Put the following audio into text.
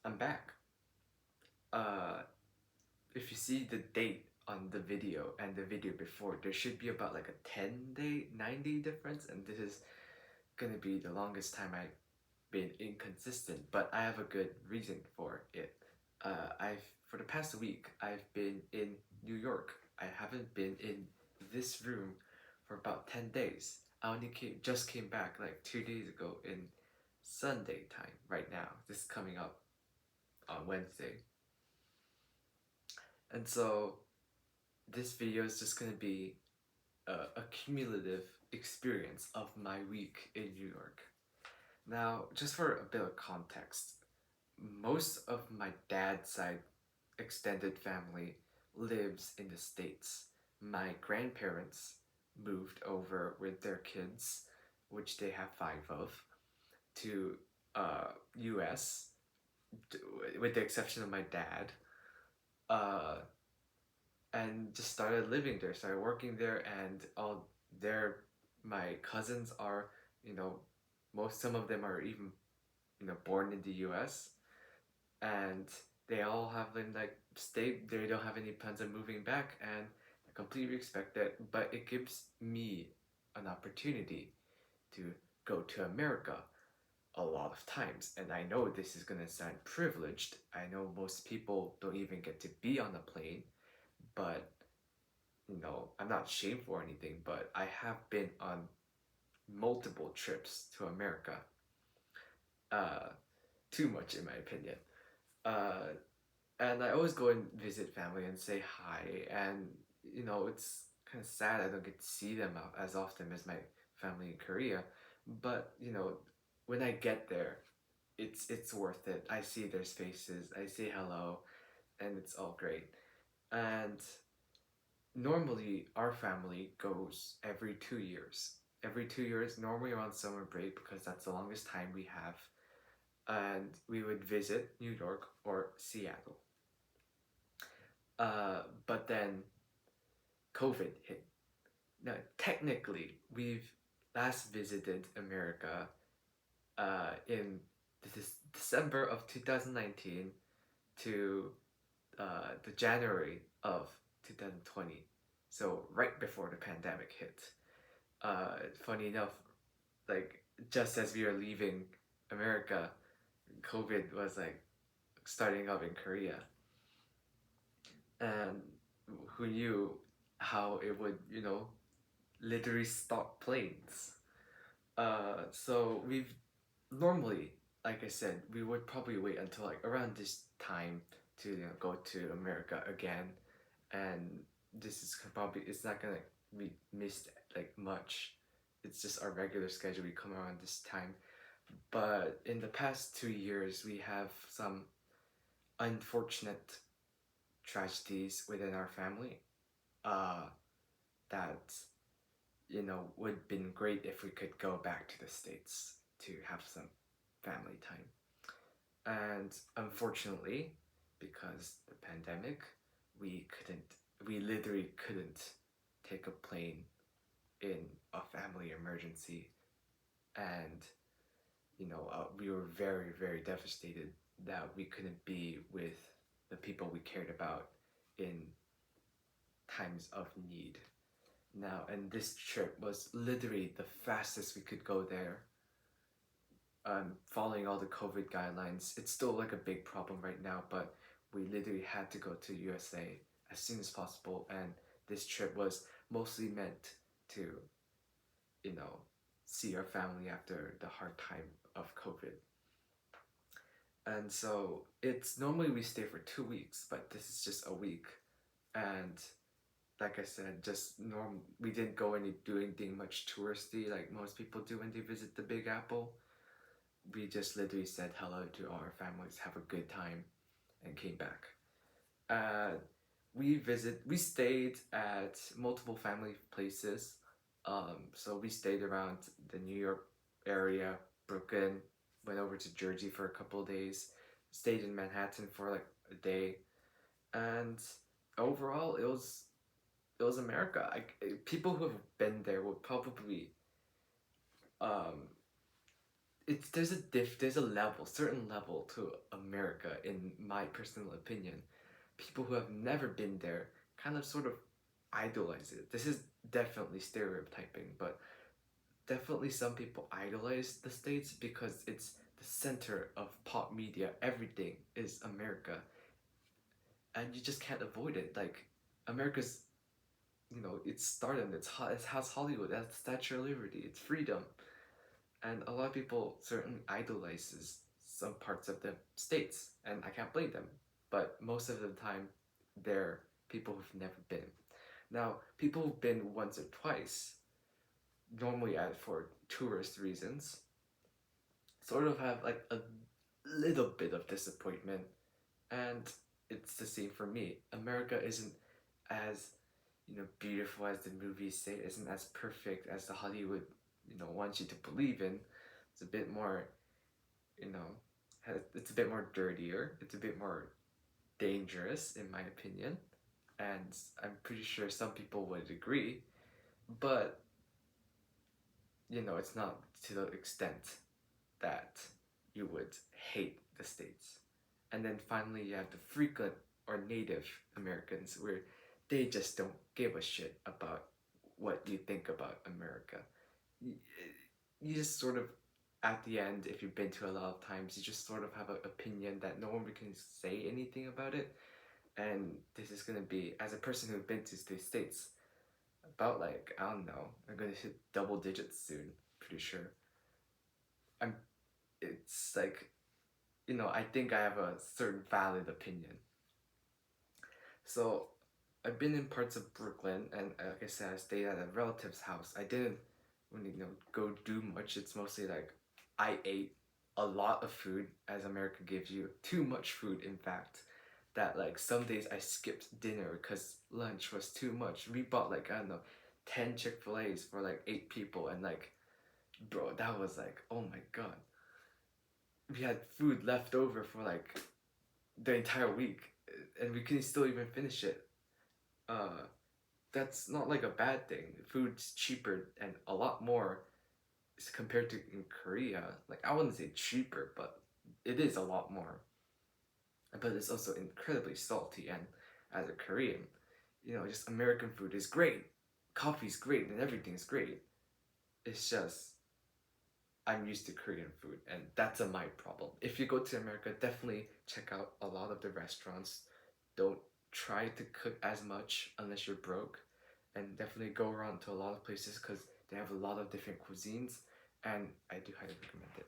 I'm back. Uh, if you see the date on the video and the video before, there should be about like a 10-day, 9-day difference, and this is gonna be the longest time I've been inconsistent, but I have a good reason for it. For the past week, I've been in New York. I haven't been in this room for about 10 days. Just came back like 2 days ago in Sunday time, right now. This is coming up on Wednesday. And so this video is just gonna be a cumulative experience of my week in New York. Now, just for a bit of context, most of my dad's side extended family lives in the States. My grandparents moved over with their kids, which they have 5 of, to US, with the exception of my dad, uh, and just started living there, started working there, and all their my cousins are, you know, some of them are even, born in the US, and they all have been like stayed. They don't have any plans of moving back, and I completely respect that. But it gives me an opportunity to go to America a lot of times, and I know this is gonna sound privileged. I know most people don't even get to be on a plane, but I'm not shameful or anything. But I have been on multiple trips to America. Uh, Too much in my opinion. Uh, and I always go and visit family and say hi. And it's kind of sad I don't get to see them as often as my family in Korea. But when I get there, it's worth it. I see their faces, I say hello, and it's all great. And normally, our family goes every 2 years. Every 2 years, normally around summer break, because that's the longest time we have. And we would visit New York or Seattle. But then COVID hit. Now, technically, we've last visited America in December of 2019 to the January of 2020. So right before the pandemic hit. Funny enough, like just as we were leaving America, COVID was like starting up in Korea, and who knew how it would, literally stop planes. So we've normally, like I said, we would probably wait until like around this time to go to America again, and this is probably it's not gonna be missed like much. It's just our regular schedule. We come around this time, but in the past 2 years, we have some unfortunate tragedies within our family. Uh, that would been great if we could go back to the States to have some family time. And unfortunately, because the pandemic, we literally couldn't take a plane in a family emergency. And, we were very, very devastated that we couldn't be with the people we cared about in times of need. Now, and this trip was literally the fastest we could go there, following all the COVID guidelines. It's still like a big problem right now, but we literally had to go to USA as soon as possible, and this trip was mostly meant to, you know, see our family after the hard time of COVID. And so it's normally we stay for 2 weeks, but this is just a week. And like I said, just we didn't do anything much touristy like most people do when they visit the Big Apple. We just literally said hello to our families, have a good time, and came back. Uh, we stayed at multiple family places. So we stayed around the New York area, Brooklyn, went over to Jersey for a couple of days, stayed in Manhattan for like a day, and overall it was America. People who have been there will probably um, there's a level, certain level to America, in my personal opinion. People who have never been there kind of sort of idolize it. This is definitely stereotyping, but definitely some people idolize the States because it's the center of pop media. Everything is America, and you just can't avoid it. Like, America's, it's stardom, it has Hollywood, it has the Statue of Liberty, it's freedom, and a lot of people certainly idolizes some parts of the States, and I can't blame them. But most of the time, they're people who've never been. Now, people who've been once or twice, normally for tourist reasons, sort of have like a little bit of disappointment, and it's the same for me. America isn't as beautiful as the movies say, isn't as perfect as the Hollywood wants you to believe in. It's a bit more, you know, it's a bit more dirtier. It's a bit more dangerous, in my opinion, and I'm pretty sure some people would agree. But it's not to the extent that you would hate the States. And then finally, you have the frequent or native Americans, where they just don't give a shit about what you think about America. You just sort of, at the end, if you've been to a lot of times, you just sort of have an opinion that no one can say anything about it. And this is gonna be, as a person who's been to the States, about like, I don't know, I'm gonna hit double digits soon, pretty sure. I'm It's like, I think I have a certain valid opinion. So I've been in parts of Brooklyn, and like I said, I stayed at a relative's house. I didn't really, go do much. It's mostly like I ate a lot of food, as America gives you too much food, in fact. That like some days I skipped dinner because lunch was too much. We bought like, I don't know, 10 Chick-fil-A's for like 8 people, and like, bro, that was like, oh my god. We had food left over for like the entire week, and we couldn't still even finish it. Uh, that's not like a bad thing. Food's cheaper and a lot more compared to in Korea. Like, I wouldn't say cheaper, but it is a lot more. But it's also incredibly salty. And as a Korean, just American food is great. Coffee's great and everything's great. It's just I'm used to Korean food, and that's my problem. If you go to America, definitely check out a lot of the restaurants. Don't try to cook as much unless you're broke, and definitely go around to a lot of places because they have a lot of different cuisines, and I do highly recommend it.